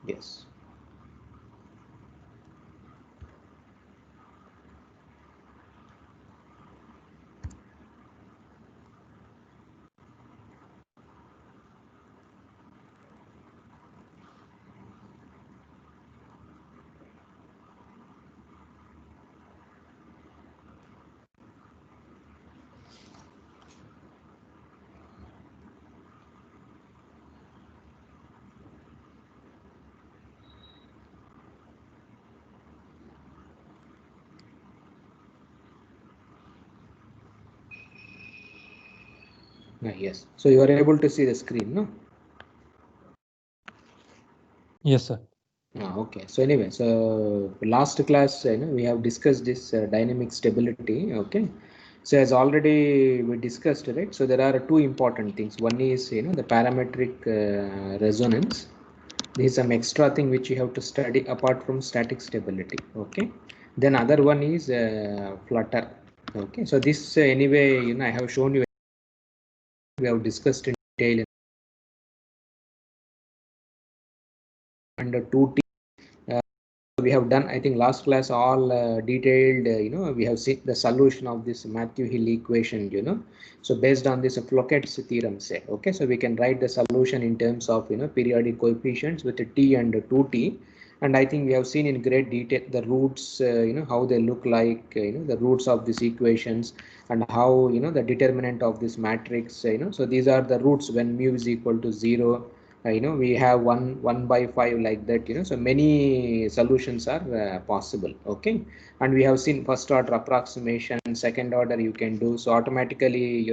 Yes. Yes. So you are able to see the screen, no? Yes, sir. Okay. So anyway, so last class, we have discussed this dynamic stability. Okay. So as already we discussed, right? So there are two important things. One is, the parametric resonance. This is some extra thing which you have to study apart from static stability. Okay. Then other one is flutter. Okay. So this anyway, I have shown you. We have discussed in detail under 2T. We have done, I think, last class all detailed, we have seen the solution of this Matthew-Hill equation, so based on this Floquet's theorem, say, okay, so we can write the solution in terms of, periodic coefficients with T and 2T. And I think we have seen in great detail the roots, how they look like, the roots of these equations, and how, the determinant of this matrix, so these are the roots when mu is equal to 0. We have 1 by 5 like that, so many solutions are possible. Okay. And we have seen first order approximation, second order you can do, so automatically,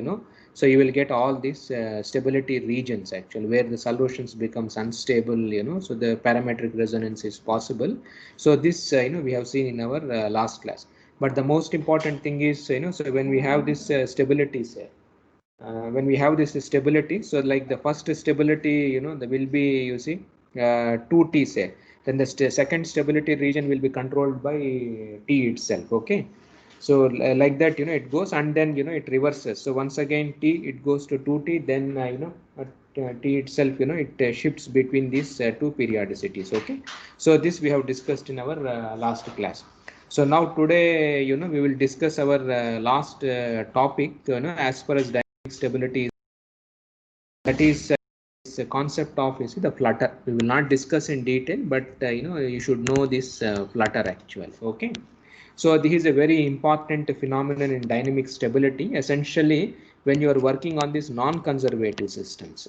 so you will get all these stability regions actually where the solutions becomes unstable, so the parametric resonance is possible. So this, we have seen in our last class. But the most important thing is, so when we have this stability, say, when we have this stability, so like the first stability, there will be, you see, 2T, say, then the second stability region will be controlled by T itself. Okay. So like that, it goes, and then, it reverses. So once again T, it goes to 2T, then T itself, it shifts between these two periodicities. Okay. So this we have discussed in our last class. So now today, we will discuss our last topic, as far as stability, that is a concept of, you see, the flutter. We will not discuss in detail, but you should know this flutter actually. Okay. So this is a very important phenomenon in dynamic stability, essentially when you are working on these non-conservative systems.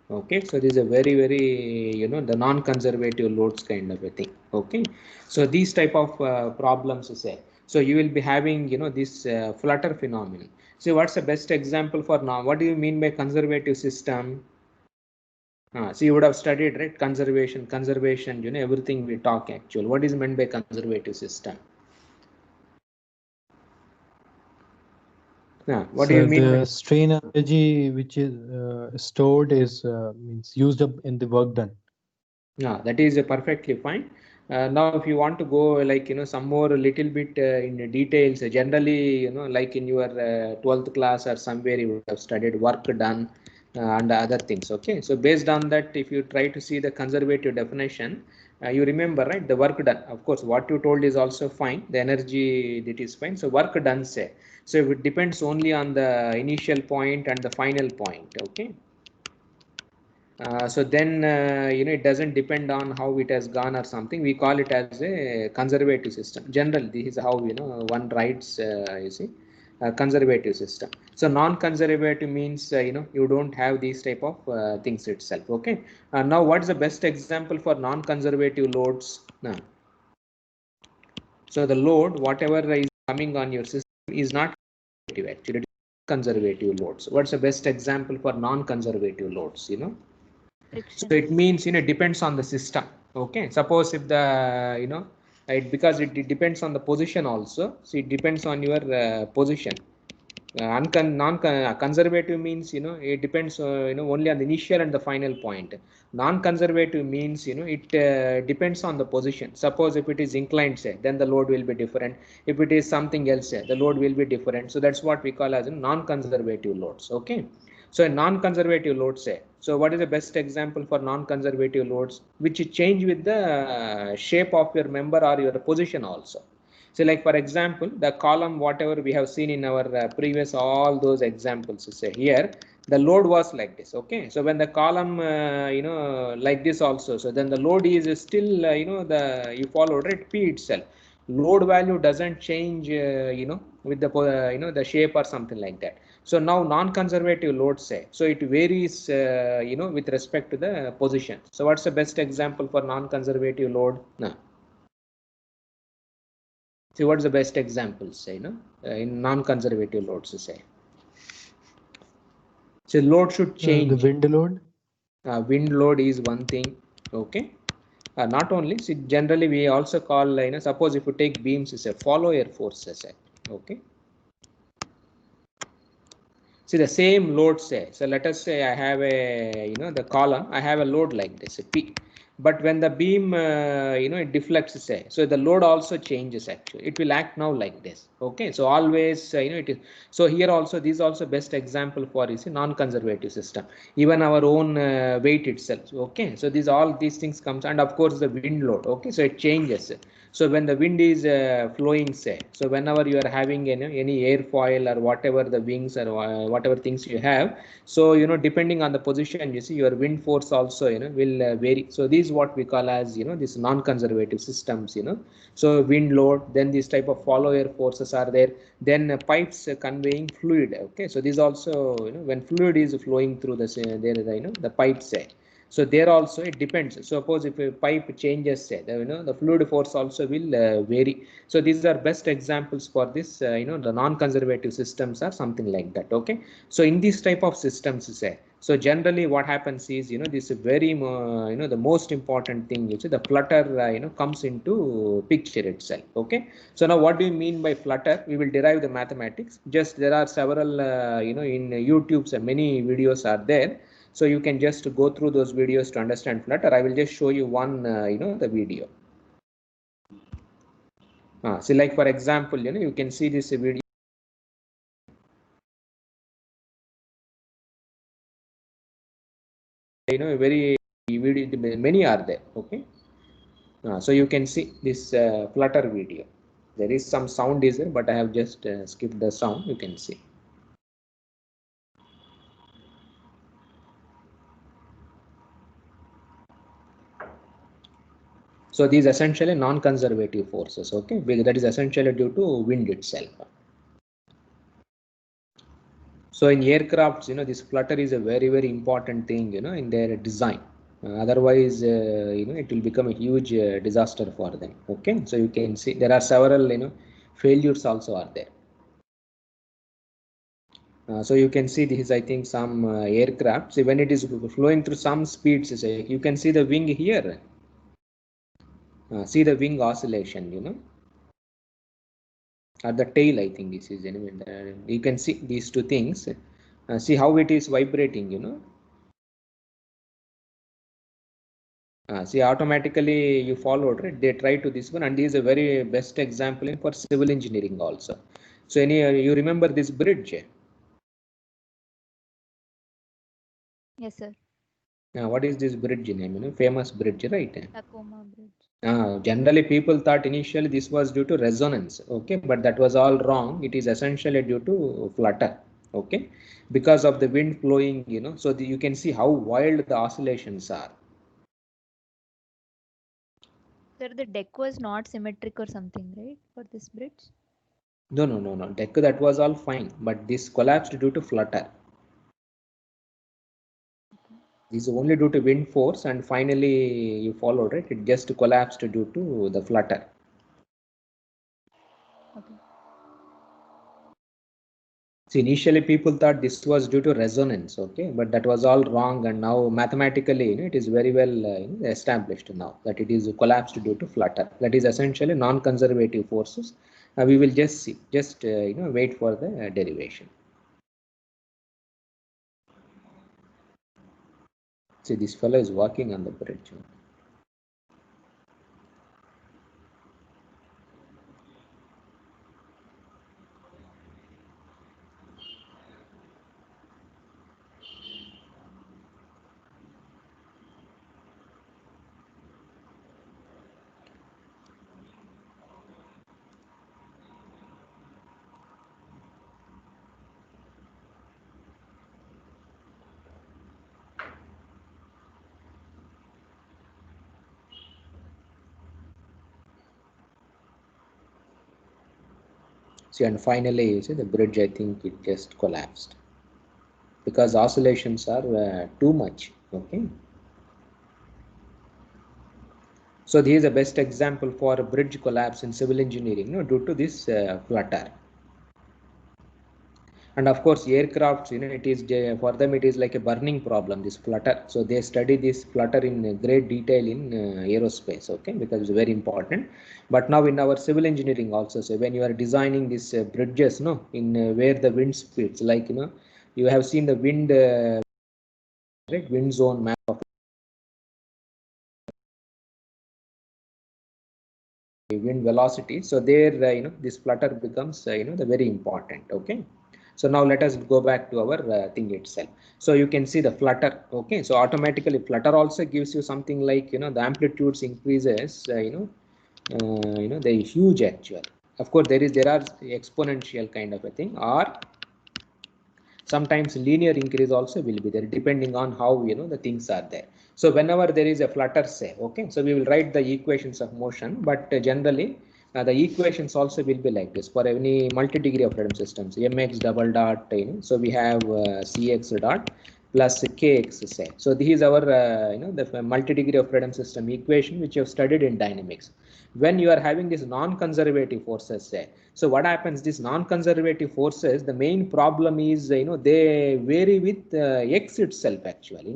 Okay. So this is a very, very, the non-conservative loads kind of a thing. Okay. So these type of problems, say, so you will be having, this flutter phenomenon. So what's the best example for now? What do you mean by conservative system? So you would have studied, right? Conservation, everything we talk actually. What is meant by conservative system? What do you So mean by? the strain energy which is stored is means used up in the work done. That is perfectly fine. Now, if you want to go like, some more a little bit in the details, generally, like in your 12th class or somewhere you would have studied work done and other things. Okay. So based on that, if you try to see the conservative definition, you remember, right? The work done, of course, what you told is also fine. The energy, that is fine. So work done, say, so it depends only on the initial point and the final point. Okay. So then, it doesn't depend on how it has gone or something. We call it as a conservative system. Generally, this is how, one writes, you see, conservative system. So non-conservative means, you don't have these type of things itself. Okay. Now, what is the best example for non-conservative loads? So the load, whatever is coming on your system, is not conservative actually. It is conservative loads. What's the best example for non-conservative loads? So Friction. it means, it depends on the system. Okay. Suppose if the, because it depends on the position also. So it depends on your position. Non-conservative means, it depends, only on the initial and the final point. Non-conservative means, it depends on the position. Suppose if it is inclined, say, then the load will be different. If it is something else, say, the load will be different. So that's what we call as non-conservative loads. Okay. So a non-conservative load, say, so what is the best example for non-conservative loads which change with the shape of your member or your position also? So like for example, the column, whatever we have seen in our previous all those examples, say here the load was like this. Okay, so when the column like this also, so then the load is still the you follow right P itself, load value doesn't change with the the shape or something like that. So now non-conservative load, say, so it varies with respect to the position. So what's the best example for non-conservative load? No. See, what's the best example, say, in non-conservative loads, say? So load should change. The wind load. Wind load is one thing. Okay. Not only, see, generally we also call, suppose if you take beams, is a follower forces. Okay. See the same load, say, so let us say I have a the column, I have a load like this, a P, but when the beam it deflects, say, so the load also changes. Actually it will act now like this. Okay, so always it is, so here also this is also best example for is a non-conservative system, even our own weight itself. Okay, so these all these things comes, and of course the wind load. Okay, so it changes. So when the wind is flowing, say, so whenever you are having any airfoil or whatever the wings or whatever things you have, so depending on the position, you see your wind force also will vary. So this is what we call as this non-conservative systems. So wind load, then this type of follower forces are there, then pipes conveying fluid. Okay, so this also when fluid is flowing through the there the pipes, say, so there also it depends. Suppose if a pipe changes, say, the fluid force also will vary. So these are best examples for this the non-conservative systems or something like that. Okay, so in this type of systems, say, so generally what happens is this very the most important thing is the flutter comes into picture itself. Okay, so now what do you mean by flutter? We will derive the mathematics. Just there are several in YouTube's many videos are there, so you can just go through those videos to understand flutter. I will just show you one the video. So like for example, you can see this video, very video, many are there. Okay, so you can see this flutter video. There is some sound is there, but I have just skipped the sound. You can see. So these essentially non-conservative forces. Okay, that is essentially due to wind itself. So in aircrafts, this flutter is a very, very important thing, in their design. Otherwise, it will become a huge disaster for them. Okay, so you can see there are several, failures also are there. So you can see this is, I think, some aircraft. See, when it is flowing through some speeds, you can see the wing here. See the wing oscillation, at the tail. I think this is anyway. You can see these two things. See how it is vibrating. See, automatically you followed, right? They try to this one, and this is a very best example for civil engineering also. So any you remember this bridge? Yes, sir. What is this bridge name? Famous bridge, right? Tacoma Bridge. Generally people thought initially this was due to resonance. Okay, but that was all wrong. It is essentially due to flutter. Okay, because of the wind blowing, so you can see how wild the oscillations are. Sir, the deck was not symmetric or something, right, for this bridge? No. Deck, that was all fine, but this collapsed due to flutter. This is only due to wind force, and finally you followed it. It just collapsed due to the flutter. Okay. So initially people thought this was due to resonance, okay, but that was all wrong, and now mathematically it is very well established now that it is collapsed due to flutter. That is essentially non-conservative forces. We will just see, just wait for the derivation. See, this fellow is walking on the bridge. See, and finally, you see the bridge, I think it just collapsed because oscillations are too much. Okay. So this is the best example for a bridge collapse in civil engineering, due to this flutter. And of course, aircrafts, it is for them it is like a burning problem, this flutter. So they study this flutter in great detail in aerospace, okay, because it's very important. But now in our civil engineering also, so when you are designing these bridges, in where the wind speeds, like you have seen the wind, right, wind zone map of wind velocity. So there, this flutter becomes, the very important, okay. So now let us go back to our thing itself. So you can see the flutter, okay. So automatically flutter also gives you something like, the amplitudes increases, they're huge actual. Of course, there are exponential kind of a thing, or sometimes linear increase also will be there depending on how the things are there. So whenever there is a flutter, say, okay, so we will write the equations of motion, but generally the equations also will be like this for any multi-degree of freedom systems. Mx double dot, so we have cx dot plus kx, say. So this is our the multi-degree of freedom system equation which you have studied in dynamics. When you are having these non-conservative forces, say, so what happens, these non-conservative forces, the main problem is, they vary with x itself actually,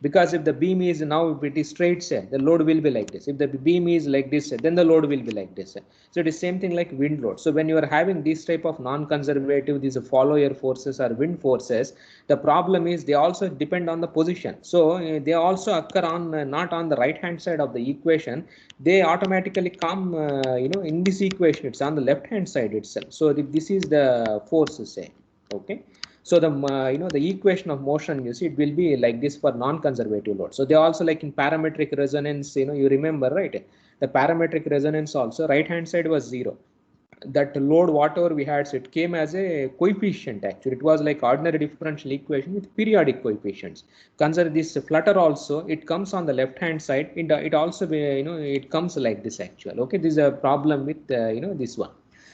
because if the beam is now, if it is straight, say, the load will be like this. If the beam is like this, then the load will be like this. So it is same thing like wind load. So when you are having this type of non-conservative, these follower forces or wind forces, the problem is they also depend on the position. So they also occur on not on the right hand side of the equation. They automatically come, in this equation, it's on the left hand side itself. So if this is the force, say, okay. So the the equation of motion, you see, it will be like this for non-conservative load. So they also, like in parametric resonance, you remember, right? The parametric resonance also, right hand side was 0. That load whatever we had, so it came as a coefficient actually. It was like ordinary differential equation with periodic coefficients. Consider this flutter also, it comes on the left hand side. It also it comes like this actual. Okay, this is a problem with this one.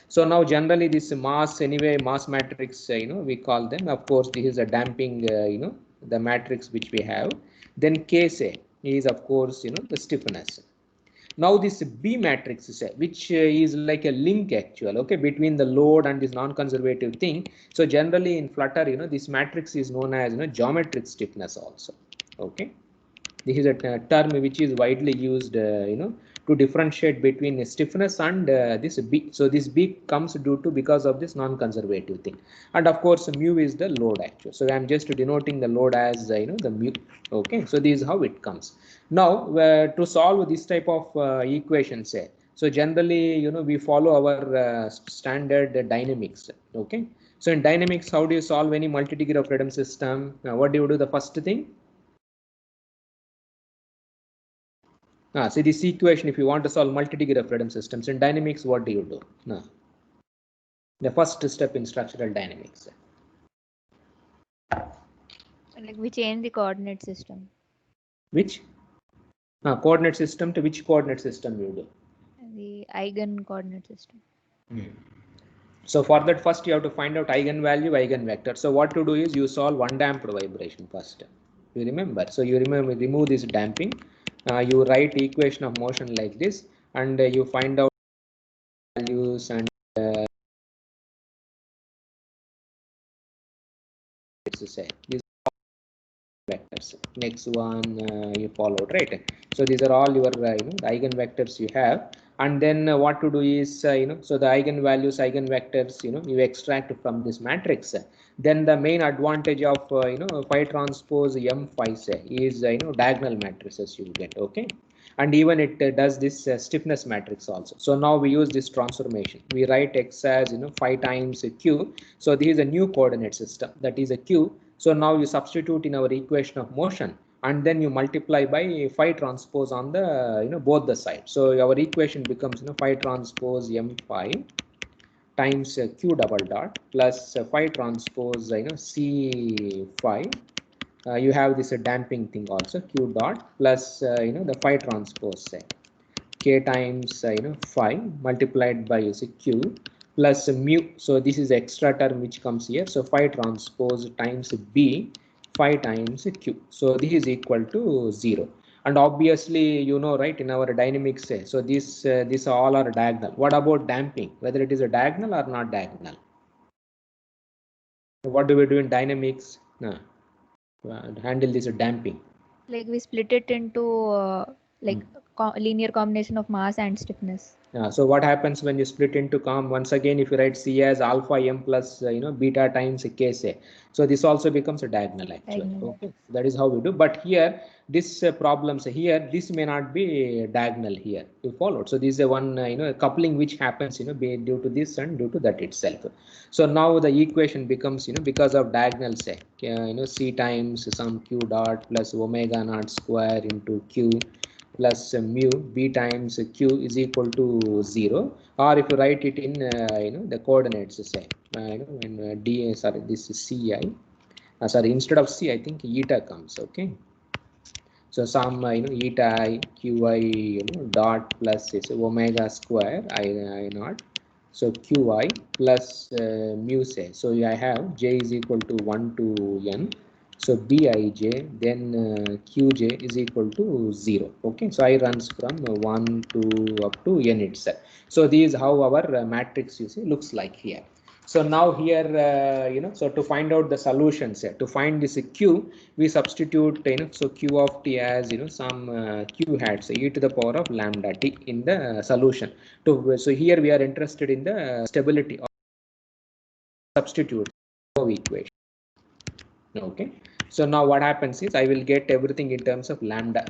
So now generally this mass, anyway, mass matrix, we call them. Of course, this is a damping, the matrix which we have. Then Ksa is of course, the stiffness. Now this B matrix is which is like a link actual, okay, between the load and this non-conservative thing. So generally in flutter, this matrix is known as geometric stiffness also, okay. This is a term which is widely used, to differentiate between stiffness and this B. So this B comes due to because of this non-conservative thing, and of course mu is the load actually. So I'm just denoting the load as the mu. Okay, so this is how it comes. Now to solve this type of equation, say, so generally we follow our standard dynamics. Okay, so in dynamics, how do you solve any multi-degree of freedom system? What do you do? The first thing. See this equation, if you want to solve multi-degree of freedom systems in dynamics, what do you do? The first step in structural dynamics. Like we change the coordinate system. Which? Coordinate system to which coordinate system you do? The eigen coordinate system. So for that, first you have to find out eigenvalue, eigenvector. So what to do is you solve undamped vibration first. You remember? So you remove this damping. You write equation of motion like this, and you find out values and say these vectors. Next one you followed, right? So these are all your the eigenvectors you have, and then what to do is so the eigenvalues, eigenvectors you extract from this matrix. Then the main advantage of phi transpose M phi say is diagonal matrices you get, okay. And even it does this stiffness matrix also. So now we use this transformation. We write x as phi times q. So this is a new coordinate system, that is a q. So now you substitute in our equation of motion, and then you multiply by phi transpose on the both the sides. So our equation becomes phi transpose M phi times q double dot plus phi transpose C phi. You have this damping thing also, q dot plus the phi transpose say k times phi multiplied by q plus mu. So this is the extra term which comes here. So phi transpose times B, phi times Q. So this is equal to 0. And obviously, you know, right, in our dynamics, so this all are diagonal. What about damping? Whether it is a diagonal or not diagonal? What do we do in dynamics? Handle this damping. Like we split it into like linear combination of mass and stiffness. So what happens when you split into once again, if you write C as alpha m plus beta times k say, so this also becomes a diagonal actually. Diagonal. Okay, that is how we do. But here this problems here, this may not be diagonal here. You followed. So this is a one coupling which happens be due to this and due to that itself. So now the equation becomes because of diagonal say C times some q dot plus omega naught square into q plus mu b times q is equal to 0, or if you write it in the coordinates say when d sorry this is ci sorry, instead of c I think eta comes. Okay, so some eta I qi dot plus is omega square I naught, so qi plus mu say, so I have j is equal to 1 to n, so bij then qj is equal to 0. Okay, so I runs from 1 to up to n itself. So this is how our matrix looks like here. So now here so to find out the solutions, to find this q, we substitute so q of t as some q hat, so e to the power of lambda t in the solution. So here we are interested in the stability of substitute of equation. Okay, so now what happens is I will get everything in terms of lambda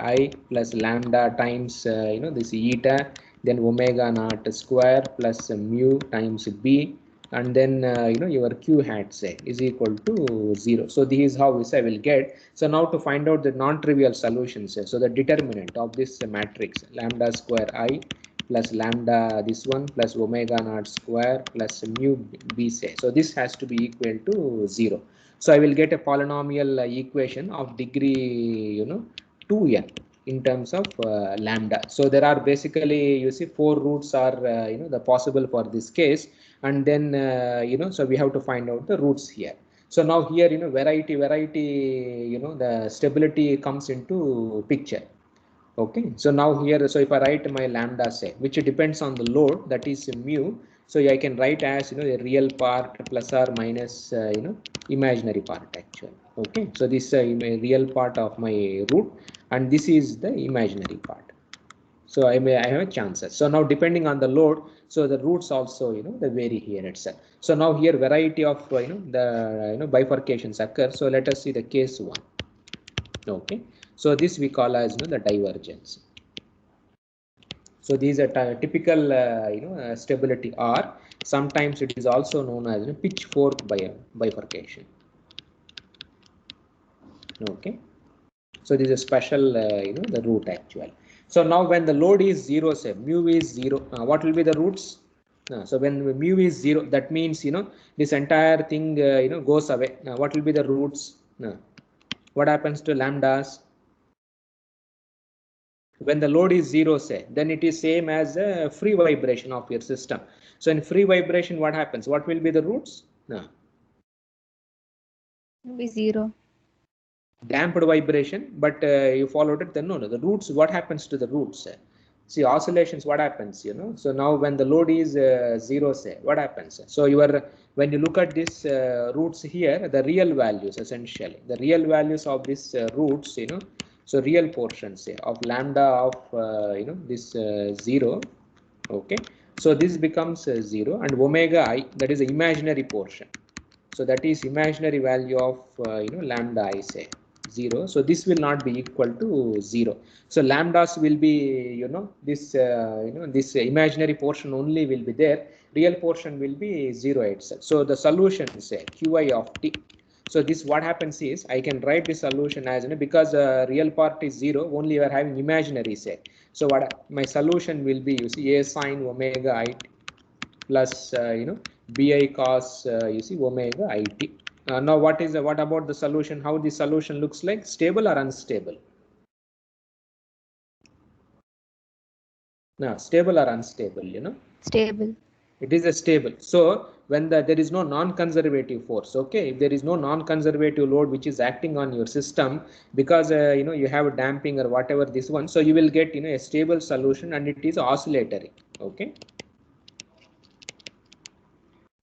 I plus lambda times this eta, then omega naught square plus mu times b, and then your q hat say is equal to 0. So this is how I will get. So now to find out the non-trivial solutions, so the determinant of this matrix lambda square I plus lambda this one plus omega naught square plus mu b say, so this has to be equal to 0. So I will get a polynomial equation of degree 2n in terms of lambda. So there are basically you see 4 roots are the possible for this case, and then so we have to find out the roots here. So now here variety the stability comes into picture. Okay, so now here, so if I write my lambda say, which depends on the load, that is mu, so I can write as a real part plus or minus imaginary part actually. Okay, so this is a real part of my root, and this is the imaginary part. So I have a chances. So now depending on the load, so the roots also the vary here itself. So now here variety of the bifurcations occur. So let us see the case 1. Okay, so this we call as the divergence. So these are typical stability R. Sometimes it is also known as pitchfork bifurcation. Okay, so this is a special the root actual. So now when the load is 0, say mu is 0, what will be the roots? So when mu is 0, that means this entire thing goes away. Now what will be the roots? What happens to lambdas? When the load is 0, say, then it is same as a free vibration of your system. So in free vibration, what happens? What will be the roots? No. Will be 0. Damped vibration, but you followed it. Then no, the roots. What happens to the roots? See oscillations. What happens? So now when the load is 0, say, what happens? So when you look at this roots here, the real values essentially, the real values of this roots, so real portions of lambda of this 0. Okay, so this becomes 0, and omega I, that is the imaginary portion. So that is imaginary value of lambda I say 0. So this will not be equal to 0. So lambdas will be this this imaginary portion only will be there. Real portion will be 0 itself. So the solution say qi of t. So this what happens is I can write the solution as because real part is 0, only you are having imaginary say. So what my solution will be, you see, a sine omega I plus bi cos you see omega it. Now what about the solution? How the solution looks like? Stable or unstable? Now stable or unstable? Stable. It is a stable. So when there is no non-conservative force, okay, if there is no non-conservative load which is acting on your system, because you have a damping or whatever this one, so you will get a stable solution, and it is oscillatory. Okay.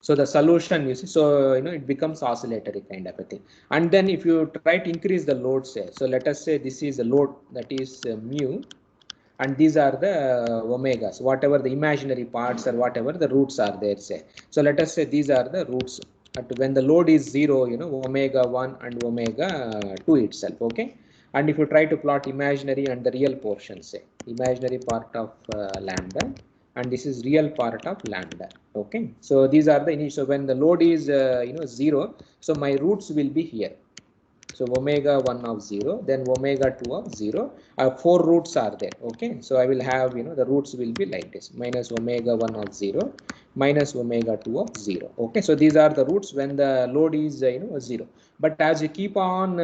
So the solution, you see, so it becomes oscillatory kind of a thing. And then if you try to increase the load, say, so let us say this is a load that is mu, and these are the omegas, whatever the imaginary parts or whatever the roots are there, say. So let us say these are the roots when the load is 0, omega 1 and omega 2 itself. Okay. And if you try to plot imaginary and the real portion, say imaginary part of lambda, and this is real part of lambda. Okay. So these are the initial. So when the load is 0, so my roots will be here. So omega 1 of 0, then omega 2 of 0. 4 roots are there. Okay. So I will have, the roots will be like this: minus omega 1 of 0, minus omega 2 of 0. Okay. So these are the roots when the load is, 0. But as you keep on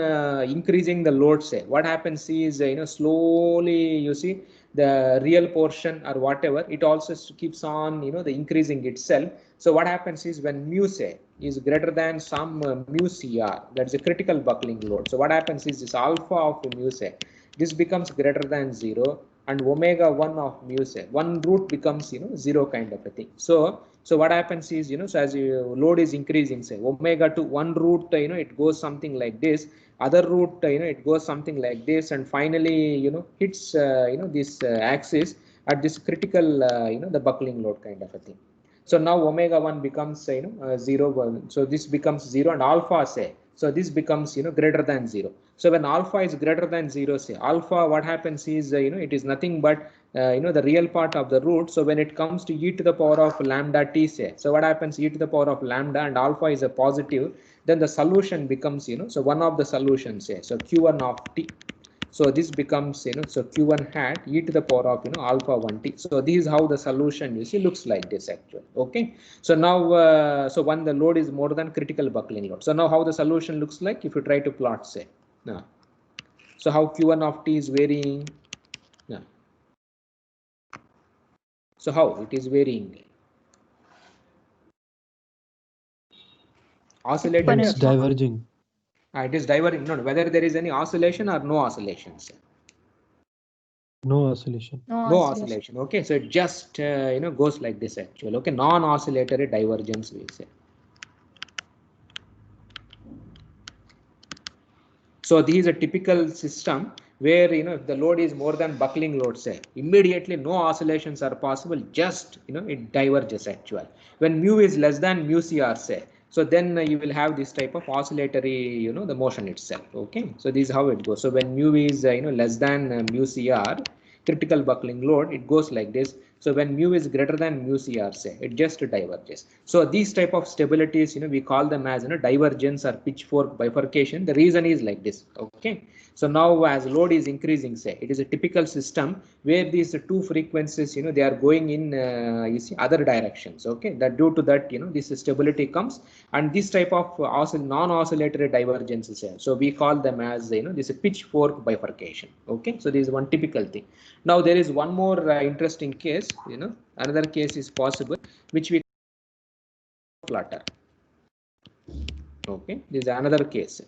increasing the load, say, what happens is, slowly, you see, the real portion or whatever, it also keeps on, the increasing itself. So what happens is when mu, say, is greater than some mu CR, that's a critical buckling load. So what happens is this alpha of mu, say, this becomes greater than 0, and omega 1 of mu, say, one root becomes 0 kind of a thing. So what happens is, so as your load is increasing, say omega 2, one root, it goes something like this, other root, it goes something like this, and finally hits this axis at this critical the buckling load kind of a thing. So now omega 1 becomes 0, 1. So this becomes 0, and alpha, say, so this becomes greater than 0. So when alpha is greater than 0, say alpha, what happens is it is nothing but the real part of the root. So when it comes to e to the power of lambda t, say, so what happens, e to the power of lambda, and alpha is a positive, then the solution becomes so one of the solutions, say, so q1 of t. So this becomes so q1 hat e to the power of alpha 1t. So this is how the solution, you see, looks like this actually. Okay. So now so when the load is more than critical buckling load, so now how the solution looks like if you try to plot, say, now, so how q1 of t is varying now. So how it is varying? Oscillating. It's diverging. It is diverging. No, whether there is any oscillation or no oscillations. No oscillation. No oscillation. Okay, so it just goes like this actually. Okay, non-oscillatory divergence, we say. So this is a typical system where if the load is more than buckling load, say, immediately no oscillations are possible, just it diverges actually. When mu is less than mu CR, say, so then you will have this type of oscillatory the motion itself. Okay, so this is how it goes. So when mu is less than mu CR, critical buckling load, it goes like this. So when mu is greater than mu CR, say, it just diverges. So these type of stabilities, we call them as divergence or pitchfork bifurcation. The reason is like this. Okay. So now as load is increasing, say, it is a typical system where these two frequencies, they are going in you see other directions. Okay. That due to that, this stability comes, and this type of non-oscillatory divergences. So we call them as this pitchfork bifurcation. Okay. So this is one typical thing. Now there is one more interesting case, another case is possible, which we flutter. Okay, this is another case.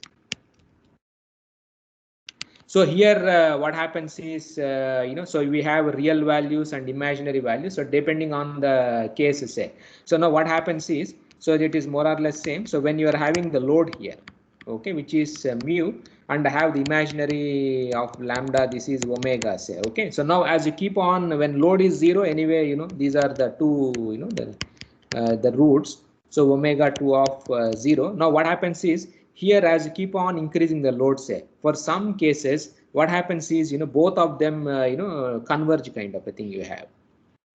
So here what happens is, so we have real values and imaginary values. So depending on the case, say. So now what happens is, so it is more or less same. So when you are having the load here, okay, which is mu, and I have the imaginary of lambda, this is omega, say. Okay, so now as you keep on, when load is 0, anyway, these are the two, the roots. So omega 2 of 0. Now what happens is, here as you keep on increasing the load, say, for some cases what happens is both of them converge kind of a thing you have.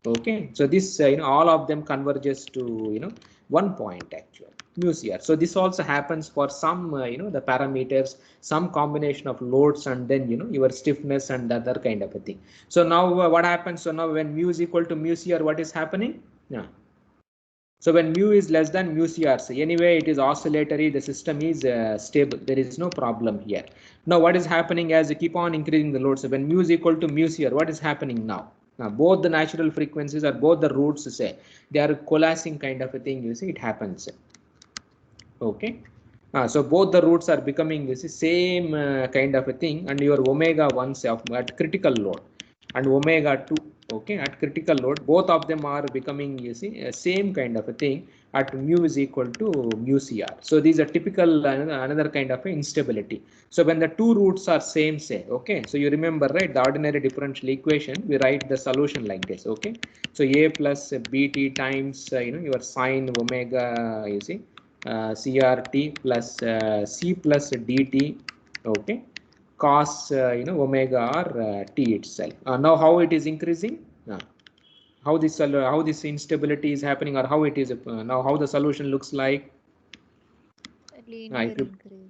Okay, so this all of them converges to one point actually, mu CR. So this also happens for some the parameters, some combination of loads, and then your stiffness and other kind of a thing. So now what happens? So now when mu is equal to mu CR, what is happening? Yeah. So when mu is less than mu CR, so anyway it is oscillatory, the system is stable, there is no problem here. Now what is happening as you keep on increasing the load? So when mu is equal to mu CR, what is happening now? Both the natural frequencies or both the roots say they are coalescing kind of a thing, you see, it happens. Okay. So both the roots are becoming, you see, same kind of a thing, and your omega 1 of at critical load and omega 2, okay, at critical load, both of them are becoming, you see, same kind of a thing at mu is equal to mu CR. So these are typical another kind of a instability. So when the two roots are same, say, okay, so you remember, right, the ordinary differential equation, we write the solution like this, okay. So a plus bt times, your sine omega, you see, CRT plus C plus DT, okay, cos omega or T itself. Now how it is increasing? How this instability is happening, or how it is now how the solution looks like? Linear increase.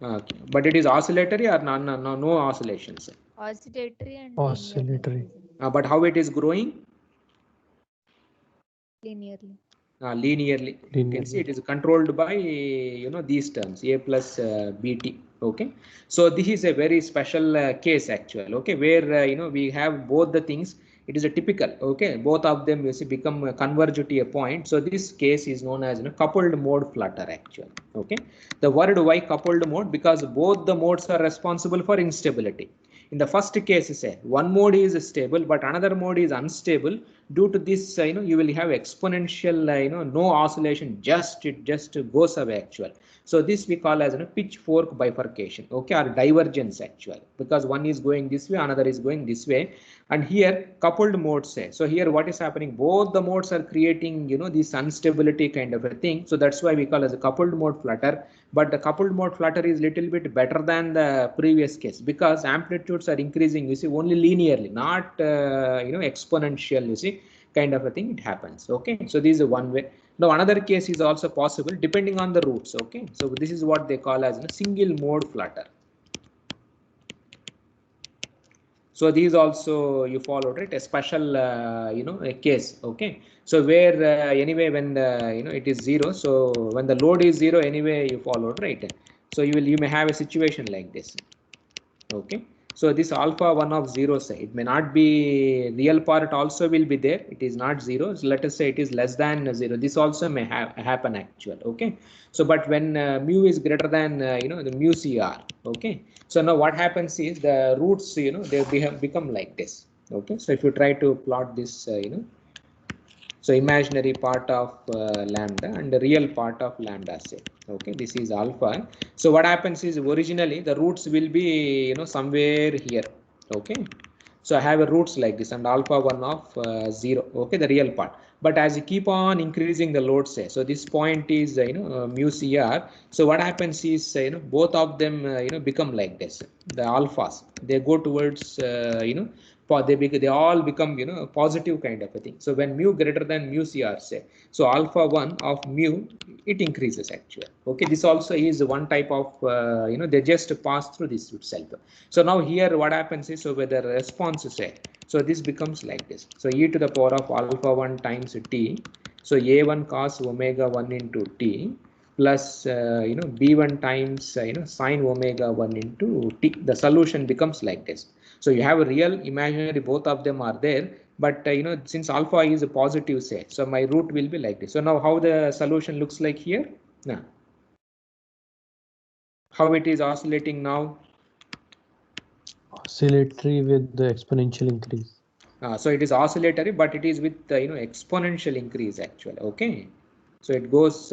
Okay, but it is oscillatory or no oscillations? Oscillatory and Oscillatory. But how it is growing? linearly. Linearly. You can see it is controlled by these terms a plus bt. Okay, so this is a very special case actually. Okay, where we have both the things. It is a typical. Okay, both of them you see become converge to a point. So this case is known as coupled mode flutter actually. Okay, the word why coupled mode, because both the modes are responsible for instability. In the first case, say one mode is stable but another mode is unstable. Due to this, you will have exponential, no oscillation, it just goes away actual. So this we call as pitchfork bifurcation, okay, or divergence actual, because one is going this way, another is going this way. And here coupled modes say, so here what is happening, both the modes are creating this instability kind of a thing. So that's why we call as a coupled mode flutter. But the coupled mode flutter is little bit better than the previous case, because amplitudes are increasing, you see, only linearly, not exponential, you see, kind of a thing it happens. Okay, so this is one way. Now another case is also possible depending on the roots. Okay, so this is what they call as a single mode flutter. So these also you follow, right, a special a case. Okay, so where anyway when it is zero, so when the load is zero anyway you followed, right. So you may have a situation like this. Okay, so this alpha 1 of 0, say it may not be real part also will be there, it is not 0. So let us say it is less than 0, this also may happen actual. Okay, so but when mu is greater than the mu CR. Okay, so now what happens is the roots they become like this. Okay, so if you try to plot this so imaginary part of lambda and the real part of lambda, say, okay, this is alpha. So what happens is originally the roots will be somewhere here. Okay, so I have a roots like this and alpha 1 of 0, okay, the real part. But as you keep on increasing the load, say, so this point is mu CR. So what happens is both of them become like this, the alphas, they go towards they all become positive kind of a thing. So when mu greater than mu CR, say, so alpha 1 of mu it increases actually. Okay, this also is one type of they just pass through this itself. So now here what happens is, so where the response is, say, so this becomes like this. So e to the power of alpha 1 times t, so a1 cos omega 1 into t plus b1 times sine omega 1 into t. The solution becomes like this. So you have a real imaginary, both of them are there, but since alpha is a positive, say, so my root will be like this. So now how the solution looks like here? Now how it is oscillating now? Oscillatory with the exponential increase. So it is oscillatory, but it is with exponential increase actually. Okay, so it goes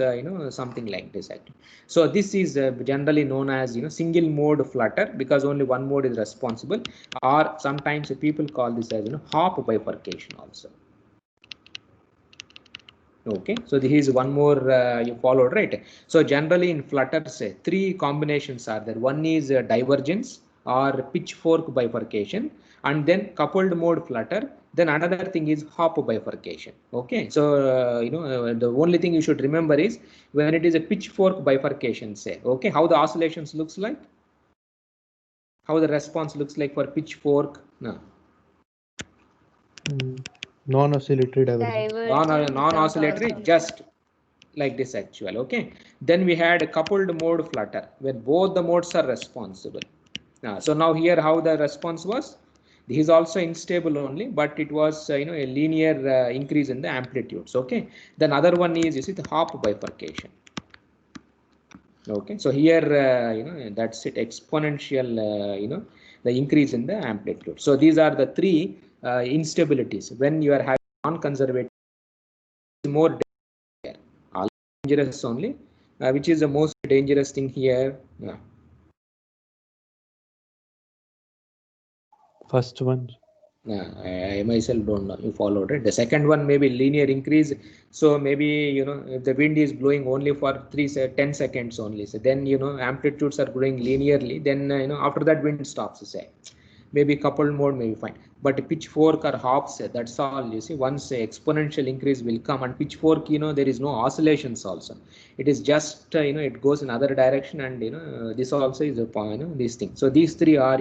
something like this actually. So this is generally known as single mode flutter, because only one mode is responsible, or sometimes people call this as hop bifurcation also. Okay, so this is one more you followed, right? So generally in flutter, say, three combinations are there. One is divergence or pitchfork bifurcation, and then coupled mode flutter. Then another thing is hop bifurcation. Okay, so the only thing you should remember is when it is a pitchfork bifurcation, say, okay, how the oscillations looks like, how the response looks like for pitchfork. No. Non-oscillatory divergence. Non-oscillatory, just like this actual. Okay, then we had a coupled mode flutter where both the modes are responsible. So now here how the response was, This is also instable only, but it was a linear increase in the amplitudes. Okay. Then other one is, you see, the Hopf bifurcation. Okay. So here that's it, exponential the increase in the amplitude. So these are the three instabilities when you are having non-conservative. More dangerous only, which is the most dangerous thing here. First one. I myself don't know. You followed it. The second one maybe linear increase. So maybe if the wind is blowing only for 10 seconds only. So then amplitudes are growing linearly. Then after that wind stops. Say maybe coupled mode maybe fine. But pitchfork or hops, that's all. You see, once exponential increase will come, and pitchfork, there is no oscillations also. It is just it goes in other direction, and this also is a point. This thing. So these three are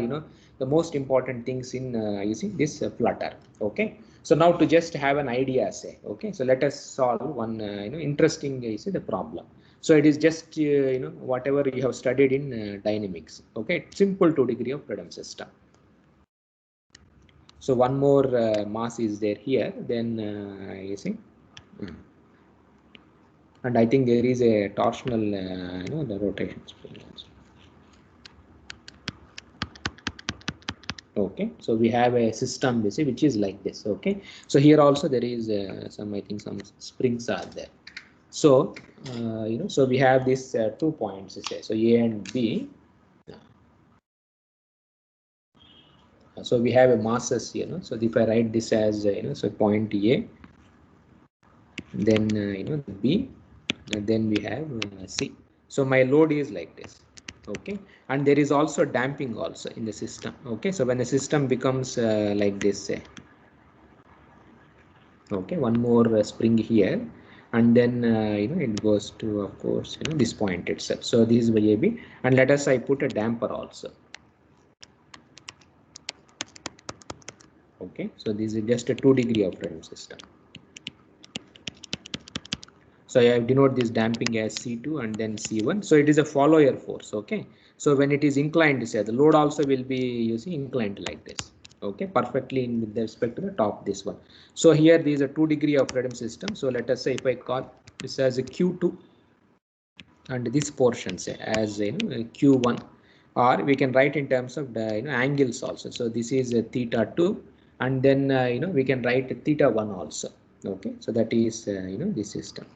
the most important things in you see this flutter. Okay. So now to just have an idea, say, okay. So let us solve one interesting you see the problem. So it is just whatever you have studied in dynamics. Okay. Simple 2-degree of freedom system. So one more mass is there here, then you see, and I think there is a torsional, the rotation spring also. Okay, so we have a system, you see, which is like this. Okay, so here also there is I think some springs are there. So so we have these 2 points, say, so A and B. So we have a masses, so if I write this as so point A, then B, and then we have C. So my load is like this. Okay, and there is also damping also in the system. Okay, so when the system becomes like this, say, okay, one more spring here, and then it goes to, of course, this point itself. So this is by AB, and let us I put a damper also. Okay, so this is just a 2-degree of freedom system. So I have denote this damping as C2 and then C1. So it is a follower force. Okay. So when it is inclined, say, the load also will be, you see, inclined like this. Okay, perfectly in with respect to the top, this one. So here there is a 2-degree of freedom system. So let us say if I call this as a Q2 and this portion, say, as Q1, or we can write in terms of the angles also. So this is a theta 2, and then we can write theta 1 also. Okay, so that is this system.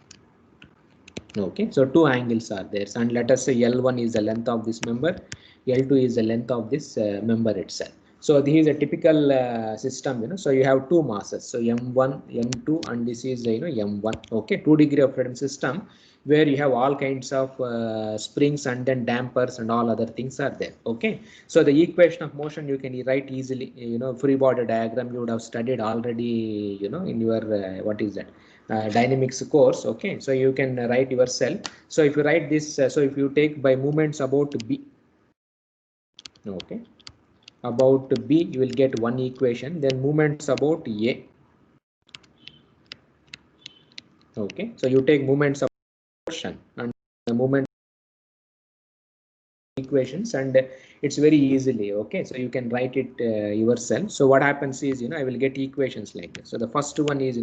Okay, so 2 angles are there, and let us say L1 is the length of this member, L2 is the length of this member itself. So this is a typical system, so you have 2 masses, so M1, M2, and this is M1. Okay, 2-degree of freedom system where you have all kinds of springs and then dampers and all other things are there. Okay, so the equation of motion you can write easily, free body diagram you would have studied already, in your what is that? Dynamics course. Okay, so you can write yourself. So if you write this, so if you take by moments about B, okay, about B you will get one equation, then moments about A. Okay, so you take moments of portion and the moment equations, and it's very easily. Okay, so you can write it yourself. So what happens is I will get equations like this. So the first one is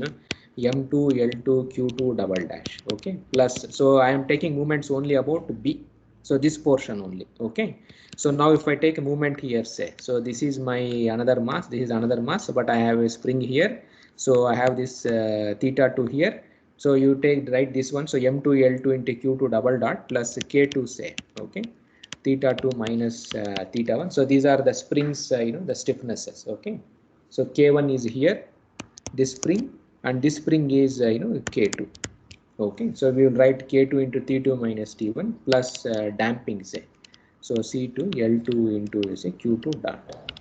M2 L2 Q2 double dash. Okay, plus, so I am taking moments only about B, so this portion only. Okay, so now if I take a moment here, say, so this is my another mass, this is another mass, but I have a spring here, so I have this theta 2 here. So you write this one, so M2 L2 into Q2 double dot plus K2, say, okay, theta 2 minus theta 1. So these are the springs, the stiffnesses. Okay, so K1 is here, this spring, and this spring is K2. Okay, so we will write K2 into T2 minus T1 plus damping, say, so C2 L2 into say Q2 dot.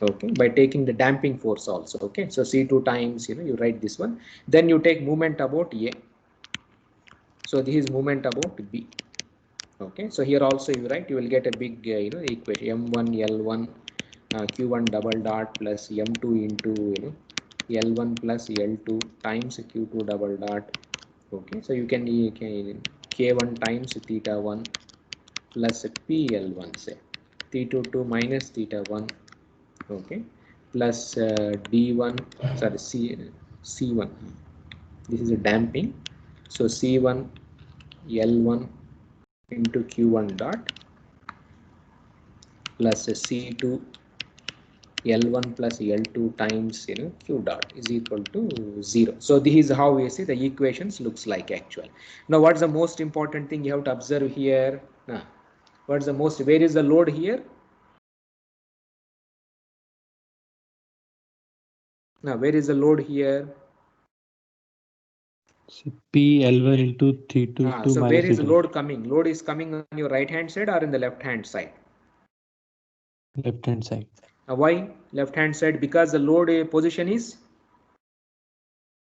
Okay, by taking the damping force also. Okay, so C2 times you write this one, then you take moment about A, so this is moment about B. Okay, so here also you write, you will get a big equation M1 L1 Q1 double dot plus M2 into L1 plus L2 times Q2 double dot. Okay, so you can K1 times theta 1 plus PL1, say, theta 2 minus theta 1. Okay, plus D1, sorry, C1. This is a damping. So C1 L1 into Q1 dot plus C2 L1 plus L2 times Q dot is equal to 0. So this is how we see the equations looks like actual. Now what's the most important thing you have to observe here? What's the most, where is the load here? Now where is the load here? PL1 into T2 So minus where is T2. load coming? Load is coming on your right hand side or in the left hand side? Left hand side. Why left hand side? Because the load position is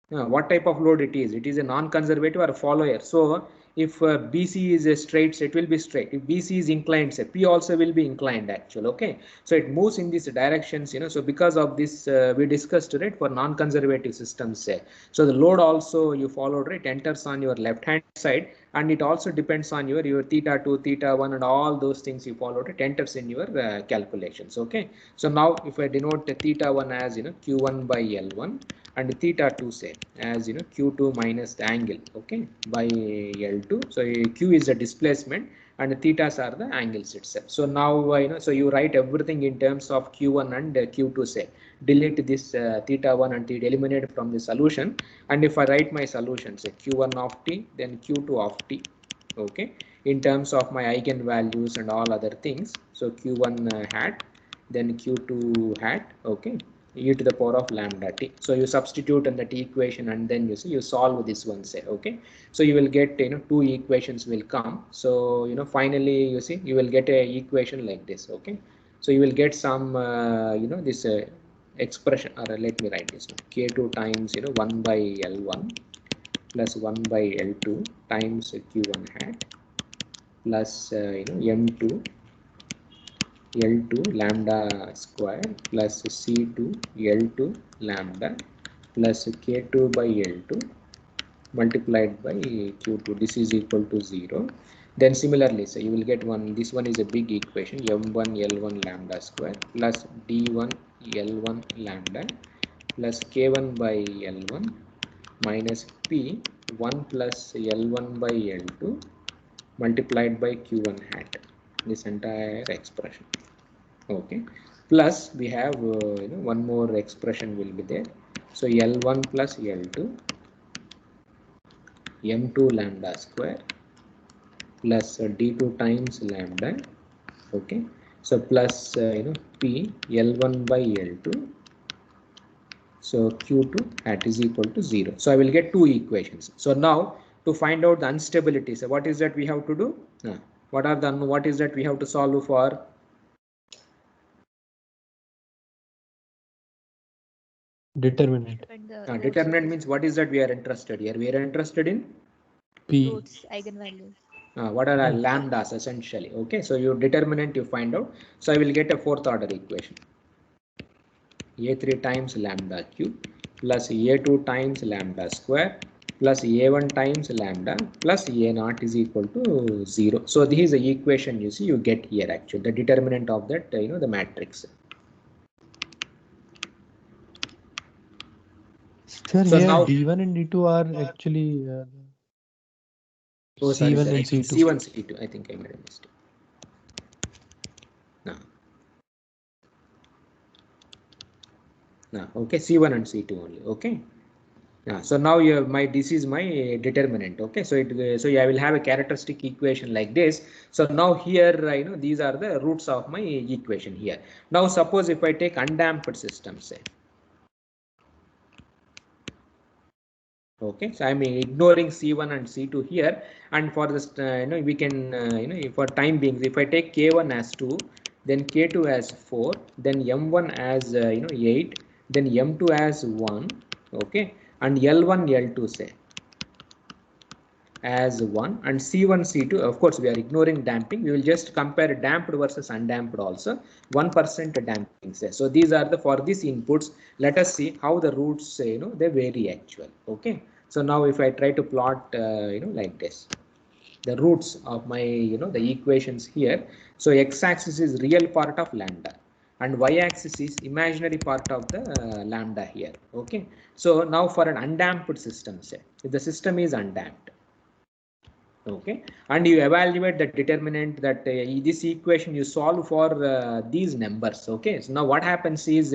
what type of load it is? It is a non-conservative or a follower. So if BC is a straight, so it will be straight. If BC is inclined, say P also will be inclined actual. Okay, so it moves in these directions. So because of this, we discussed right for non-conservative systems. Say so the load also you followed right enters on your left hand side, and it also depends on your theta 2, theta 1, and all those things you followed. It enters in your calculations. Okay, so now if I denote theta 1 as Q1 by L1 and theta 2 say as Q2 minus the angle, okay, by L2. So Q is the displacement and the thetas are the angles itself. So now so you write everything in terms of Q1 and Q2 say. Delete this theta 1 and theta, eliminate from the solution, and if I write my solution say Q1 of t then Q2 of t, okay, in terms of my eigenvalues and all other things. So Q1 hat then Q2 hat, okay, e to the power of lambda t. So you substitute in that equation and then you solve this one say, okay, so you will get two equations will come. So finally you will get a equation like this. Okay, so you will get some this expression, or let me write this one, K2 times 1 by L1 plus 1 by L2 times Q1 hat plus M2 L2 lambda square plus C2 L2 lambda plus K2 by L2 multiplied by Q2. This is equal to 0. Then similarly, so you will get one. This one is a big equation, M1 L1 lambda square plus D1 L1 lambda plus K1 by L1 minus P 1 plus L1 by L2 multiplied by Q1 hat. This entire expression. Okay, plus we have one more expression will be there. So L1 plus L2 M2 lambda square plus D2 times lambda. Okay, so plus P L1 by L2. So Q2 hat is equal to 0. So I will get two equations. So now to find out the instability, so what is that we have to do? What is that we have to solve for? Determinant. Determinant means what is that we are interested here? We are interested in P. Roots, eigenvalues. What are our lambdas essentially? Okay, so your determinant you find out. So I will get a fourth order equation. A3 times lambda cube plus A2 times lambda square plus A1 times lambda plus A0 is equal to 0. So this is the equation you see you get here actually, the determinant of that the matrix. Sir, So here now D1 and D2 are actually oh sorry, C1 sir, and I think C2. C1 C2 I think I made a mistake. No, okay, C1 and C2 only. Okay. So now this is my determinant. Okay, so I will have a characteristic equation like this. So now here these are the roots of my equation here. Now suppose if I take undamped system, say, okay, so I'm ignoring C1 and C2 here, and for this we can for time being, if I take K1 as 2, then K2 as 4, then M1 as 8, then M2 as 1, okay, and L1 L2 say as 1, and C1 C2, of course we are ignoring damping, we will just compare damped versus undamped also, 1% damping say. So these are the, for these inputs, let us see how the roots say they vary actual. Okay, so now if I try to plot like this, the roots of my the equations here. So x-axis is real part of lambda and y-axis is imaginary part of the lambda here. Okay, so now for an undamped system, say if the system is undamped, okay, and you evaluate the determinant that this equation you solve for these numbers. Okay, so now what happens is,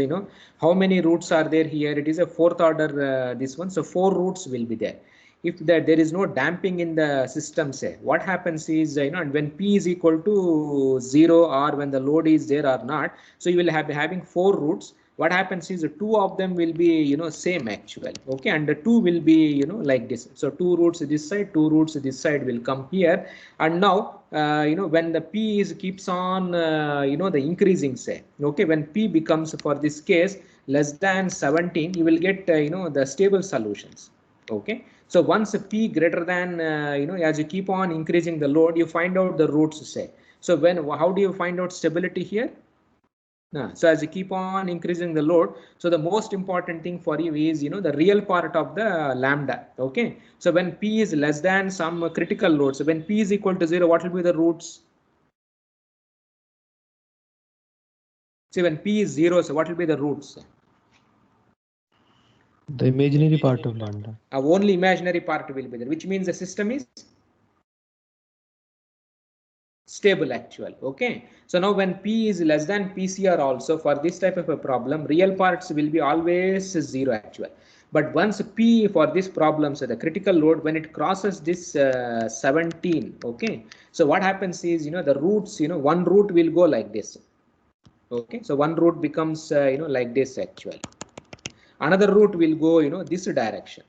how many roots are there here? It is a fourth order this one, so 4 roots will be there. If there is no damping in the system, say what happens is, and when p is equal to 0 or when the load is there or not, so you will have having 4 roots. What happens is 2 of them will be same actual, okay, and the 2 will be like this. So 2 roots this side, 2 roots this side will come here, and now when the p is keeps on the increasing, say, okay, when p becomes for this case less than 17, you will get the stable solutions. Okay, so once p greater than as you keep on increasing the load, you find out the roots, say. So how do you find out stability here? So as you keep on increasing the load, so the most important thing for you is the real part of the lambda. Okay, so when p is less than some critical load, so when p is equal to 0, what will be the roots? See, when p is 0, so what will be the roots? The imaginary part of lambda. Only imaginary part will be there, which means the system is stable actual. Okay, so now when p is less than PCR also, for this type of a problem, real parts will be always 0 actual. But once p for this problem, so the critical load, when it crosses this 17, okay, so what happens is the roots, one root will go like this. Okay, so one root becomes like this actual. Another root will go this direction.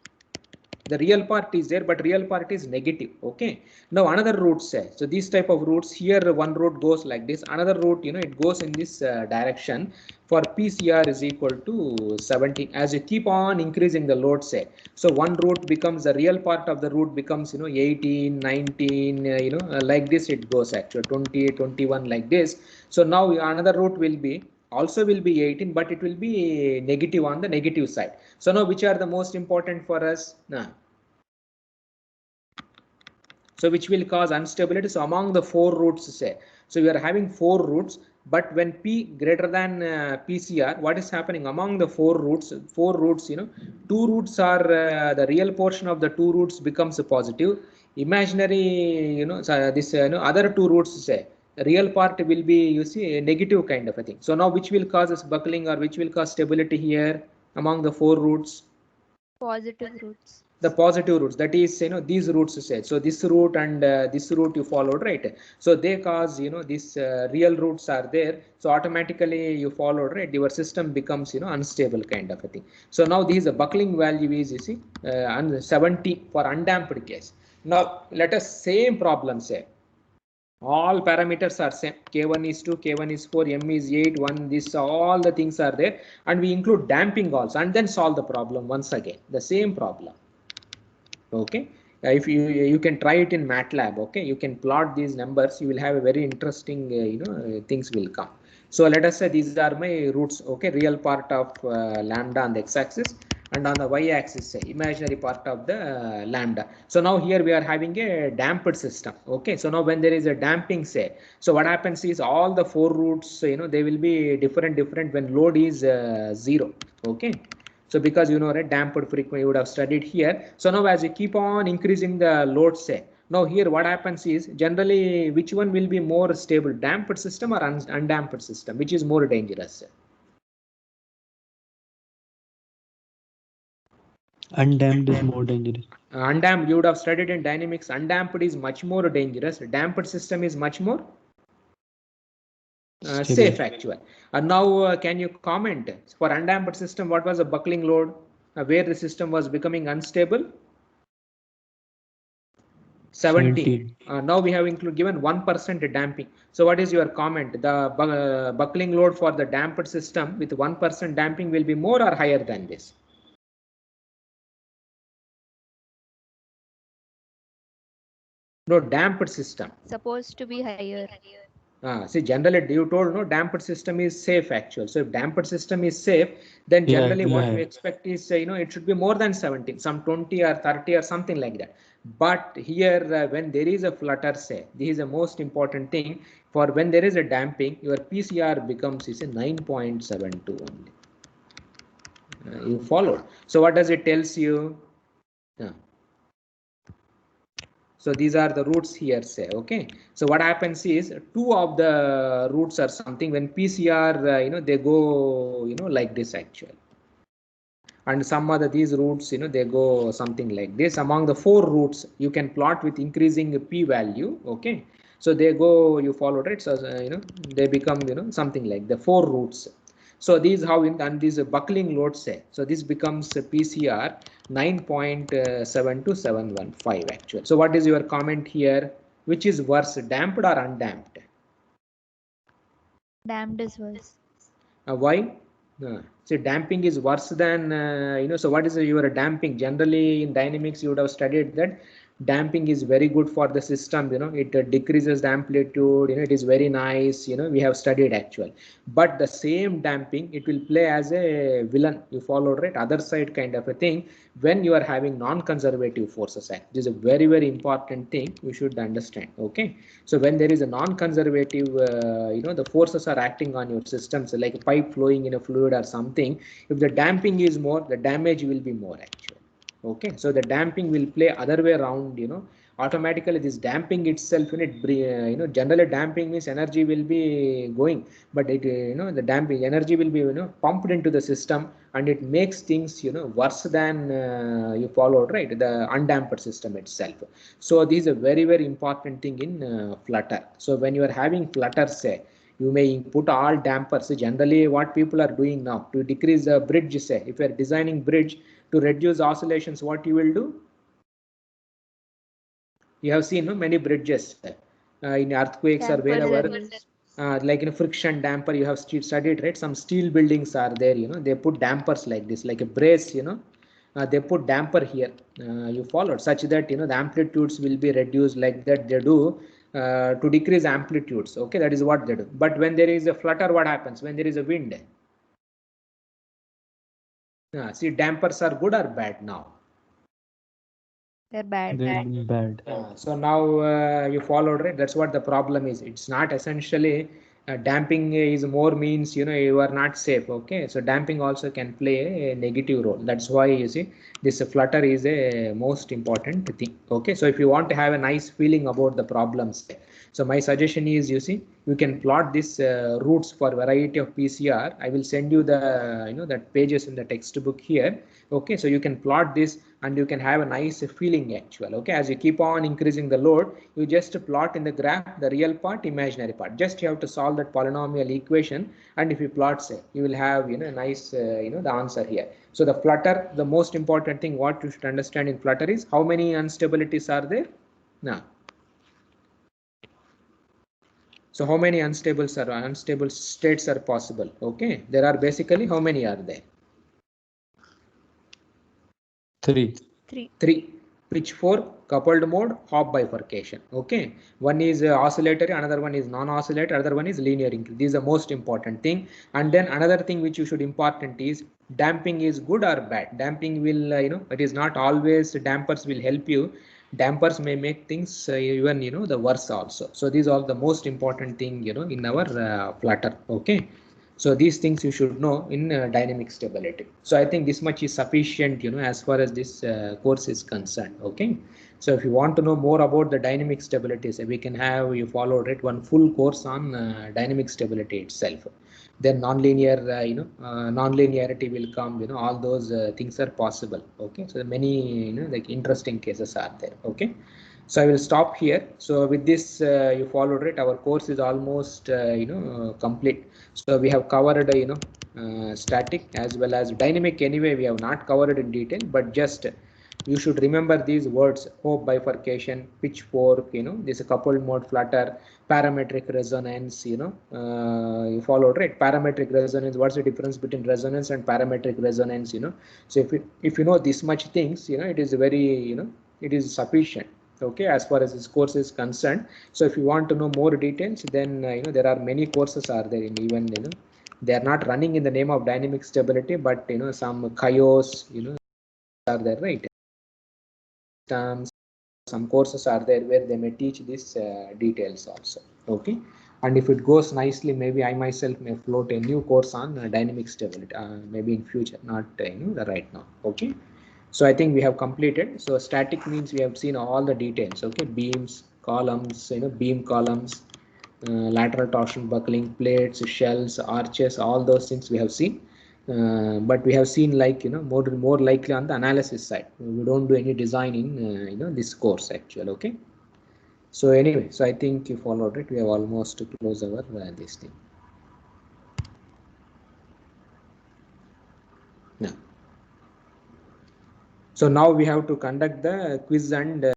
The real part is there, but real part is negative. Okay, now another root, say, so these type of roots here, one root goes like this, another root it goes in this direction. For PCR is equal to 17. As you keep on increasing the load, say, so one root becomes the real part of the root becomes 18, 19, like this it goes actually 20, 21 like this. So now another root will be also will be 18, but it will be negative on the negative side. So now which are the most important for us? So which will cause instability? So among the 4 roots, say, so we are having 4 roots, but when p greater than PCR, what is happening among the 4 roots? 2 roots are the real portion of the 2 roots becomes positive. Imaginary, so this other 2 roots, say, the real part will be, you see, a negative kind of a thing. So now which will cause this buckling or which will cause stability here among the 4 roots? Positive roots. The positive roots, that is these roots, say, so this root and this root you followed, right? So they cause these real roots are there, so automatically you followed, right? Your system becomes unstable kind of a thing. So now this buckling value is 70 for undamped case. Now let us same problem, say all parameters are same, k1 is 2, k1 is 4, m is 8, 1, this all the things are there, and we include damping also, and then solve the problem once again, the same problem. Okay, if you can try it in MATLAB. Okay, you can plot these numbers, you will have a very interesting things will come. So let us say these are my roots. Okay, real part of lambda on the x-axis, and on the y-axis, say, imaginary part of the lambda. So now here we are having a damped system. Okay, so now when there is a damping, say, so what happens is all the 4 roots, they will be different when load is 0. Okay, so because right, damped frequency you would have studied here. So now as you keep on increasing the load, say, now here what happens is generally which one will be more stable, damped system or undamped system, which is more dangerous? Undamped is more dangerous. Undamped, you would have studied in dynamics, undamped is much more dangerous, damped system is much more safe actually. And now can you comment for undamped system, what was the buckling load where the system was becoming unstable? 17. Now we have given 1% damping. So what is your comment? The buckling load for the damped system with 1% damping will be more or higher than this? No, damped system. Supposed to be higher. See, generally you told no, damped system is safe actually. So if damped system is safe, then generally what we expect is it should be more than 17, some 20 or 30 or something like that. But here when there is a flutter, say, this is the most important thing. For when there is a damping, your PCR becomes is a 9.72 only. You followed. So what does it tells you? So these are the roots here, say, okay. So what happens is two of the roots are something when PCR, they go, like this actually. And some other these roots, they go something like this. Among the four roots, you can plot with increasing p value, okay. So they go, you follow, right? So they become, something like the four roots. So these how and these buckling loads say. So this becomes PCR 9.72715 actually. So what is your comment here? Which is worse, damped or undamped? Damped is worse. Why? See, damping is worse than, so what is your damping? Generally in dynamics, you would have studied that damping is very good for the system, it decreases the amplitude, it is very nice, we have studied actual. But the same damping, it will play as a villain, you followed, right? Other side kind of a thing when you are having non-conservative forces act. This is a very, very important thing you should understand, okay? So when there is a non-conservative, the forces are acting on your systems like a pipe flowing in a fluid or something. If the damping is more, the damage will be more actually. Okay, so the damping will play other way around. Automatically this damping itself, generally damping means energy will be going, but it, the damping energy will be, pumped into the system, and it makes things, worse than you followed, right? The undamped system itself. So this is a very, very important thing in Flutter. So when you are having Flutter, say, you may put all dampers. Generally, what people are doing now to decrease the bridge, say, if you are designing bridge to reduce oscillations, what you will do? You have seen many bridges in earthquakes or wherever. Like in a friction damper, you have studied, right? Some steel buildings are there, they put dampers like this, like a brace, they put damper here, you followed, such that the amplitudes will be reduced, like that they do to decrease amplitudes, okay. That is what they do. But when there is a flutter, what happens when there is a wind? See, dampers are good or bad now? They're bad. They're bad. So now you followed, right? That's what the problem is. It's not essentially damping is more means, you are not safe, okay. So damping also can play a negative role. That's why you see this flutter is a most important thing, okay. So if you want to have a nice feeling about the problems, so my suggestion is, you see, you can plot this roots for variety of PCR. I will send you the that pages in the textbook here, okay. So you can plot this and you can have a nice feeling actual, okay. As you keep on increasing the load, you just plot in the graph the real part, imaginary part. Just you have to solve that polynomial equation, and if you plot, say, you will have a nice the answer here. So the flutter, the most important thing what you should understand in flutter is how many instabilities are there now. So how many unstable states are possible? Okay, there are basically how many are there? Three. Pitchfork, coupled mode, Hopf bifurcation. Okay, one is oscillatory, another one is non-oscillatory, another one is linear increase. This is the most important thing. And then another thing which you should important is damping is good or bad. Damping will it is not always dampers will help you. Dampers may make things even the worse also. So these are the most important thing in our Flutter. Okay. So these things you should know in dynamic stability. So I think this much is sufficient, as far as this course is concerned. Okay. So if you want to know more about the dynamic stability, so we can have you followed it one full course on dynamic stability itself. Then nonlinear, nonlinearity will come. All those things are possible. Okay. So many like interesting cases are there. Okay. So I will stop here. So with this, you followed it. Our course is almost complete. So we have covered static as well as dynamic. Anyway, we have not covered in detail, but just you should remember these words: Hopf bifurcation, pitchfork. This coupled mode flutter, parametric resonance. You followed, right? Parametric resonance. What's the difference between resonance and parametric resonance? So if you know this much things, it is very it is sufficient. Okay, as far as this course is concerned. So if you want to know more details, then there are many courses are there in even they are not running in the name of dynamic stability, but some CHIOS are there, right? Terms some courses are there where they may teach these details also. Okay, and if it goes nicely, maybe I myself may float a new course on dynamic stability, maybe in future, not right now. Okay, so I think we have completed. So static means we have seen all the details. Okay, beams, columns, beam columns, lateral torsion buckling, plates, shells, arches, all those things we have seen. But we have seen, like, more likely on the analysis side. We don't do any design in this course actually. Okay, so anyway, so I think you followed it. We have almost closed our this thing. Yeah. So now we have to conduct the quiz and